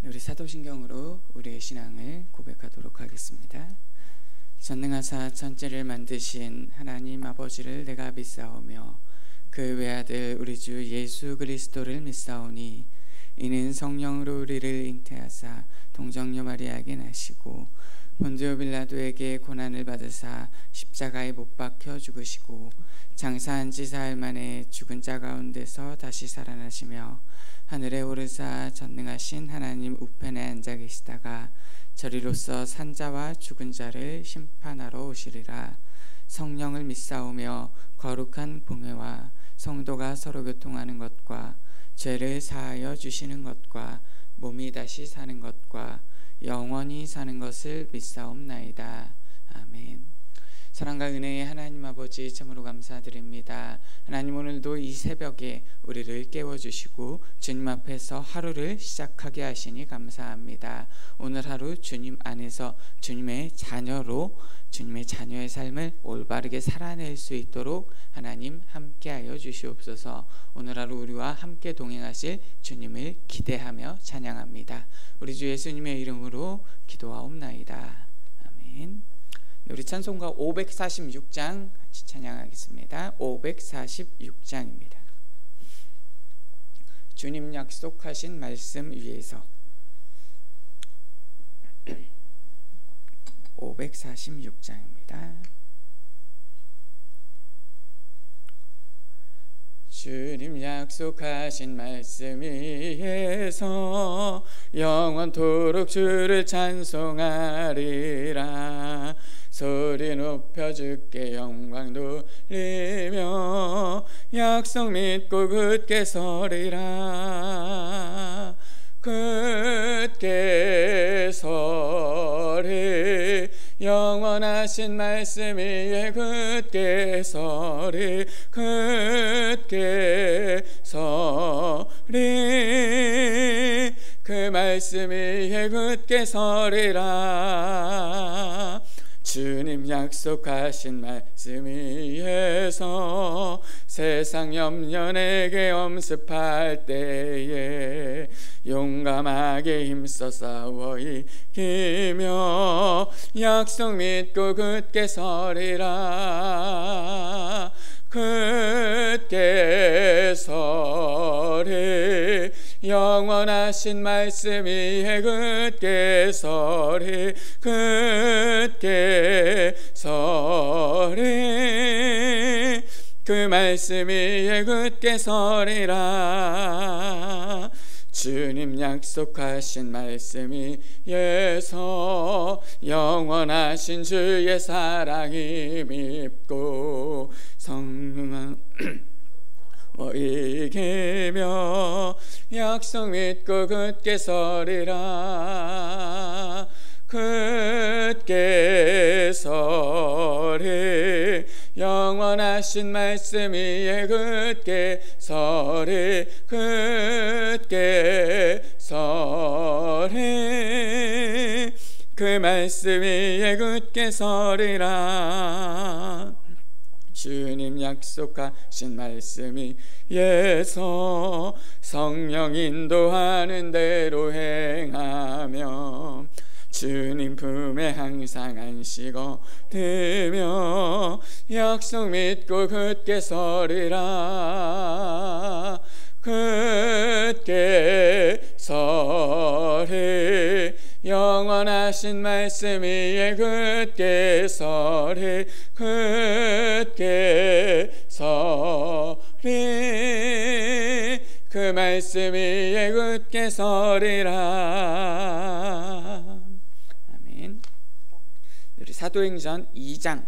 우리 사도신경으로 우리의 신앙을 고백하도록 하겠습니다. 전능하사 천지를 만드신 하나님 아버지를 내가 믿사오며 그 외아들 우리 주 예수 그리스도를 믿사오니 이는 성령으로 우리를 잉태하사 동정녀 마리아에게 나시고 본디오 빌라도에게 고난을 받으사 십자가에 못 박혀 죽으시고 장사한 지 사흘 만에 죽은 자 가운데서 다시 살아나시며 하늘에 오르사 전능하신 하나님 우편에 앉아 계시다가 저리로서 산자와 죽은 자를 심판하러 오시리라. 성령을 믿사오며 거룩한 공회와 성도가 서로 교통하는 것과 죄를 사하여 주시는 것과 몸이 다시 사는 것과 영원히 사는 것을 믿사옵나이다. 아멘. 사랑과 은혜의 하나님 아버지 참으로 감사드립니다. 하나님, 오늘도 이 새벽에 우리를 깨워주시고 주님 앞에서 하루를 시작하게 하시니 감사합니다. 오늘 하루 주님 안에서 주님의 자녀로 주님의 자녀의 삶을 올바르게 살아낼 수 있도록 하나님 함께하여 주시옵소서. 오늘 하루 우리와 함께 동행하실 주님을 기대하며 찬양합니다. 우리 주 예수님의 이름으로 기도하옵나이다. 아멘. 우리 찬송가 546장 같이 찬양하겠습니다. 546장입니다. 주님 약속하신 말씀 위에서 546장입니다. 주님 약속하신 말씀 위에서 영원토록 주를 찬송하리라. 소리 높여 주께 영광 돌리며 약속 믿고 굳게 서리라. 굳게 서리 영원하신 말씀 위에 굳게 서리 굳게 서리 그 말씀 위에 굳게 서리라. 주님 약속하신 말씀 위에서 세상 염려 내게 엄습할 때에 용감하게 힘써 싸워 이기며 약속 믿고 굳게 서리라. 굳게 서리 영원하신 말씀 위에 굳게 서리 굳게 서리 그 말씀 위에 굳게 서리라. 주님 약속하신 말씀 위에서 영원하신 주의 사랑이 밉고 성능한 이기며 약속 믿고 굳게 서리라. 굳게 서리 영원하신 말씀 위에 굳게 서리 굳게 서리 그 말씀 위에 굳게 서리라. 주님 약속하신 말씀 위에서 성령 인도하는 대로 행하며 주님 품에 항상 안식 얻으며 약속 믿고 굳게 서리라. 굳게 서리 영원하신 말씀 위에 굳게 서리 굳게 서리 그 말씀 위에 굳게 서리라. 아멘. 우리 사도행전 2장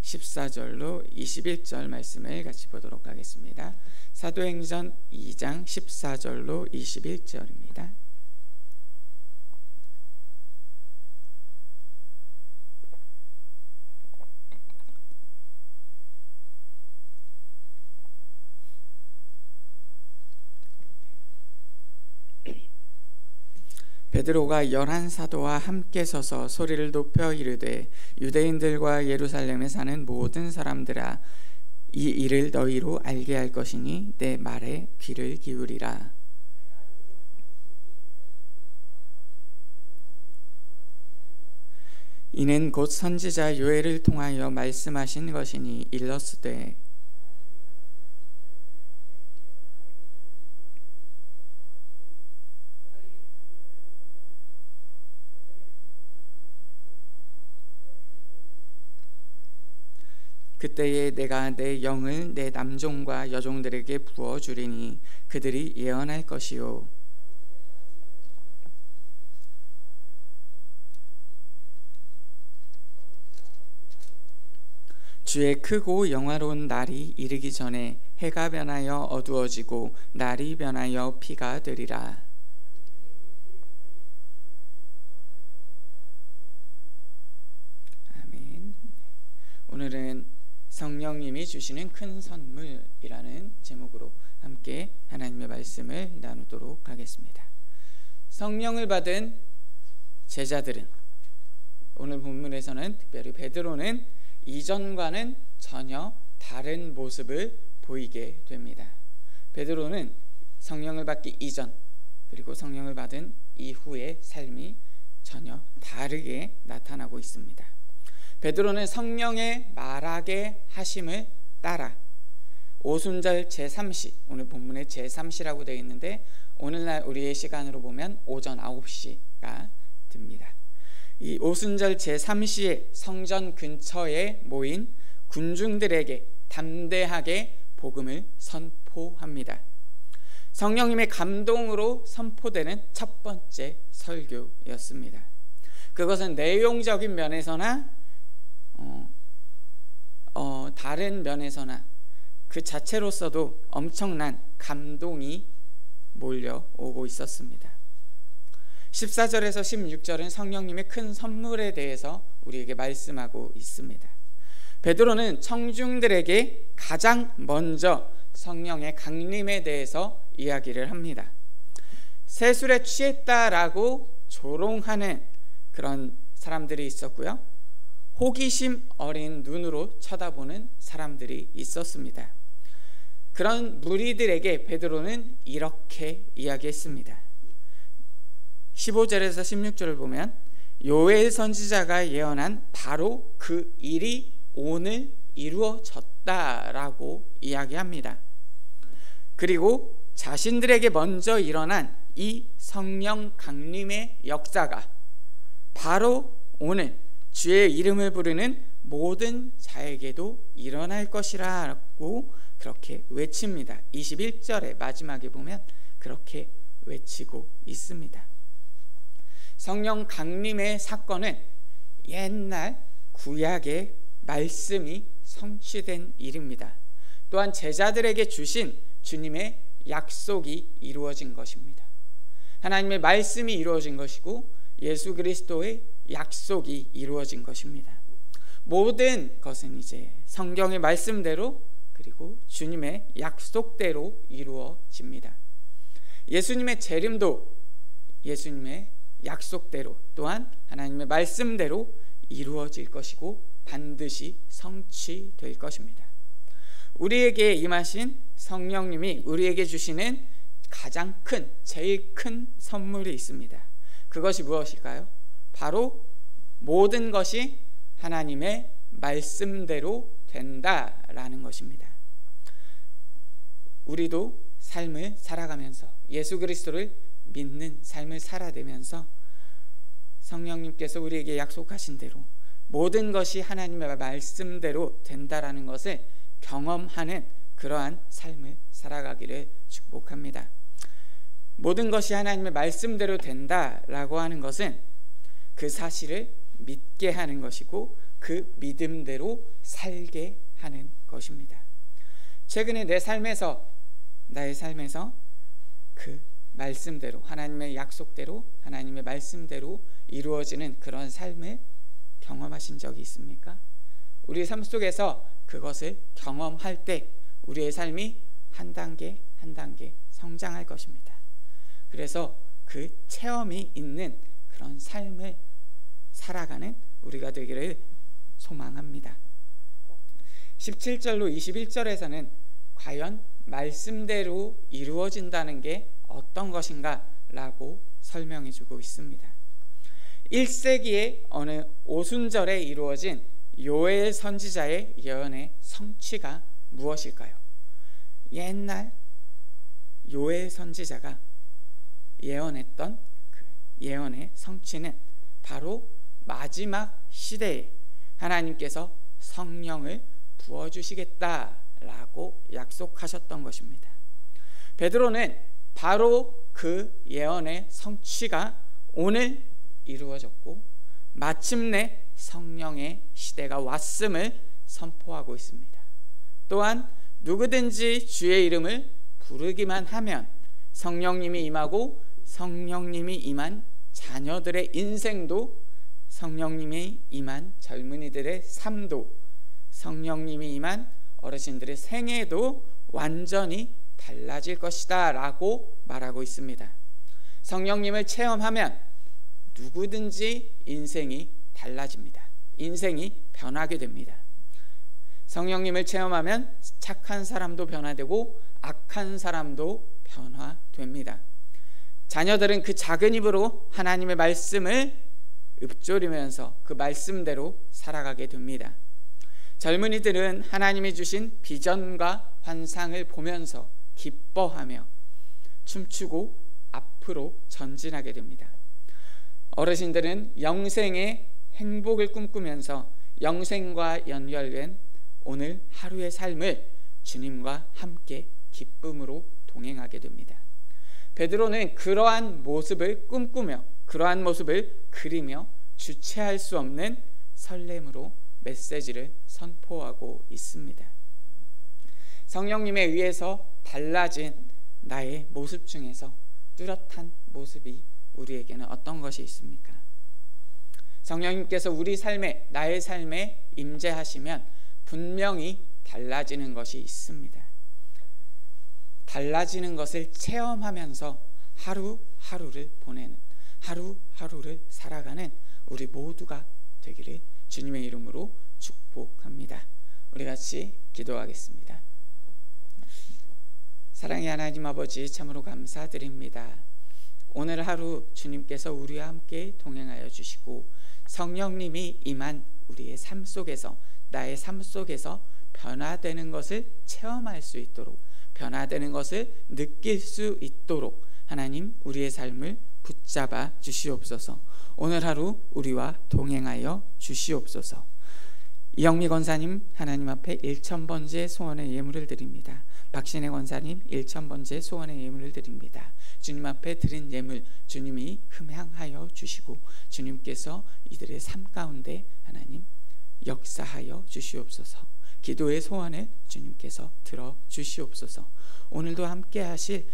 14절로 21절 말씀을 같이 보도록 하겠습니다. 사도행전 2장 14절로 21절입니다. 베드로가 11사도와 함께 서서 소리를 높여 이르되 유대인들과 예루살렘에 사는 모든 사람들아, 이 일을 너희로 알게 할 것이니 내 말에 귀를 기울이라. 이는 곧 선지자 요엘을 통하여 말씀하신 것이니 일렀으되 그때에 내가 내 영을 내 남종과 여종들에게 부어주리니 그들이 예언할 것이요 주의 크고 영화로운 날이 이르기 전에 해가 변하여 어두워지고 날이 변하여 피가 되리라. 아멘. 오늘은 성령님이 주시는 큰 선물이라는 제목으로 함께 하나님의 말씀을 나누도록 하겠습니다. 성령을 받은 제자들은 오늘 본문에서는 특별히 베드로는 이전과는 전혀 다른 모습을 보이게 됩니다. 베드로는 성령을 받기 이전 그리고 성령을 받은 이후의 삶이 전혀 다르게 나타나고 있습니다. 베드로는 성령의 말하게 하심을 따라 오순절 제3시, 오늘 본문에 제3시라고 되어 있는데 오늘날 우리의 시간으로 보면 오전 9시가 됩니다. 이 오순절 제3시에 성전 근처에 모인 군중들에게 담대하게 복음을 선포합니다. 성령님의 감동으로 선포되는 첫 번째 설교였습니다. 그것은 내용적인 면에서나 다른 면에서나 그 자체로서도 엄청난 감동이 몰려오고 있었습니다. 14절에서 16절은 성령님의 큰 선물에 대해서 우리에게 말씀하고 있습니다. 베드로는 청중들에게 가장 먼저 성령의 강림에 대해서 이야기를 합니다. 세술에 취했다라고 조롱하는 그런 사람들이 있었고요. 호기심 어린 눈으로 쳐다보는 사람들이 있었습니다. 그런 무리들에게 베드로는 이렇게 이야기했습니다. 15절에서 16절을 보면 요엘 선지자가 예언한 바로 그 일이 오늘 이루어졌다라고 이야기합니다. 그리고 자신들에게 먼저 일어난 이 성령 강림의 역사가 바로 오늘 주의 이름을 부르는 모든 자에게도 일어날 것이라고 그렇게 외칩니다. 21절의 마지막에 보면 그렇게 외치고 있습니다. 성령 강림의 사건은 옛날 구약의 말씀이 성취된 일입니다. 또한 제자들에게 주신 주님의 약속이 이루어진 것입니다. 하나님의 말씀이 이루어진 것이고 예수 그리스도의 약속이 이루어진 것입니다. 모든 것은 이제 성경의 말씀대로 그리고 주님의 약속대로 이루어집니다. 예수님의 재림도 예수님의 약속대로 또한 하나님의 말씀대로 이루어질 것이고 반드시 성취될 것입니다. 우리에게 임하신 성령님이 우리에게 주시는 가장 큰, 제일 큰 선물이 있습니다. 그것이 무엇일까요? 바로 모든 것이 하나님의 말씀대로 된다라는 것입니다. 우리도 삶을 살아가면서 예수 그리스도를 믿는 삶을 살아내면서 성령님께서 우리에게 약속하신 대로 모든 것이 하나님의 말씀대로 된다라는 것을 경험하는 그러한 삶을 살아가기를 축복합니다. 모든 것이 하나님의 말씀대로 된다라고 하는 것은 그 사실을 믿게 하는 것이고 그 믿음대로 살게 하는 것입니다. 최근에 나의 삶에서 그 말씀대로 하나님의 약속대로 하나님의 말씀대로 이루어지는 그런 삶을 경험하신 적이 있습니까? 우리 삶 속에서 그것을 경험할 때 우리의 삶이 한 단계 한 단계 성장할 것입니다. 그래서 그 체험이 있는 그런 삶을 살아가는 우리가 되기를 소망합니다. 17절로 21절에서는 과연 말씀대로 이루어진다는 게 어떤 것인가 라고 설명해 주고 있습니다. 1세기의 어느 오순절에 이루어진 요엘 선지자의 예언의 성취가 무엇일까요? 옛날 요엘 선지자가 예언했던 그 예언의 성취는 바로 마지막 시대에 하나님께서 성령을 부어주시겠다라고 약속하셨던 것입니다. 베드로는 바로 그 예언의 성취가 오늘 이루어졌고 마침내 성령의 시대가 왔음을 선포하고 있습니다. 또한 누구든지 주의 이름을 부르기만 하면 성령님이 임하고 성령님이 임한 자녀들의 인생도, 성령님이 임한 젊은이들의 삶도, 성령님이 임한 어르신들의 생애도 완전히 달라질 것이다 라고 말하고 있습니다. 성령님을 체험하면 누구든지 인생이 달라집니다. 인생이 변하게 됩니다. 성령님을 체험하면 착한 사람도 변화되고 악한 사람도 변화됩니다. 자녀들은 그 작은 입으로 하나님의 말씀을 읊조리면서 그 말씀대로 살아가게 됩니다. 젊은이들은 하나님이 주신 비전과 환상을 보면서 기뻐하며 춤추고 앞으로 전진하게 됩니다. 어르신들은 영생의 행복을 꿈꾸면서 영생과 연결된 오늘 하루의 삶을 주님과 함께 기쁨으로 동행하게 됩니다. 베드로는 그러한 모습을 꿈꾸며 그러한 모습을 그리며 주체할 수 없는 설렘으로 메시지를 선포하고 있습니다. 성령님에 의해서 달라진 나의 모습 중에서 뚜렷한 모습이 우리에게는 어떤 것이 있습니까? 성령님께서 우리 삶에, 나의 삶에 임재하시면 분명히 달라지는 것이 있습니다. 달라지는 것을 체험하면서 하루하루를 보내는, 하루하루를 살아가는 우리 모두가 되기를 주님의 이름으로 축복합니다. 우리 같이 기도하겠습니다. 사랑의 하나님 아버지, 참으로 감사드립니다. 오늘 하루 주님께서 우리와 함께 동행하여 주시고 성령님이 임한 우리의 삶 속에서, 나의 삶 속에서 변화되는 것을 체험할 수 있도록, 변화되는 것을 느낄 수 있도록 하나님 우리의 삶을 붙잡아 주시옵소서. 오늘 하루 우리와 동행하여 주시옵소서. 이영미 권사님 하나님 앞에 1000번째 소원의 예물을 드립니다. 박신혜 권사님 1000번째 소원의 예물을 드립니다. 주님 앞에 드린 예물 주님이 흠향하여 주시고 주님께서 이들의 삶 가운데 하나님 역사하여 주시옵소서. 기도의 소원을 주님께서 들어주시옵소서. 오늘도 함께 하실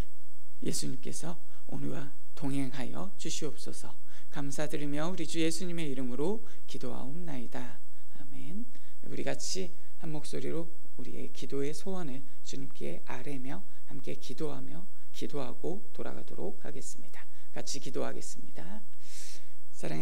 예수님께서 오늘과 동행하여 주시옵소서. 감사드리며 우리 주 예수님의 이름으로 기도하옵나이다. 아멘. 우리 같이 한 목소리로 우리의 기도의 소원을 주님께 아뢰며 함께 기도하고 돌아가도록 하겠습니다. 같이 기도하겠습니다. 사랑해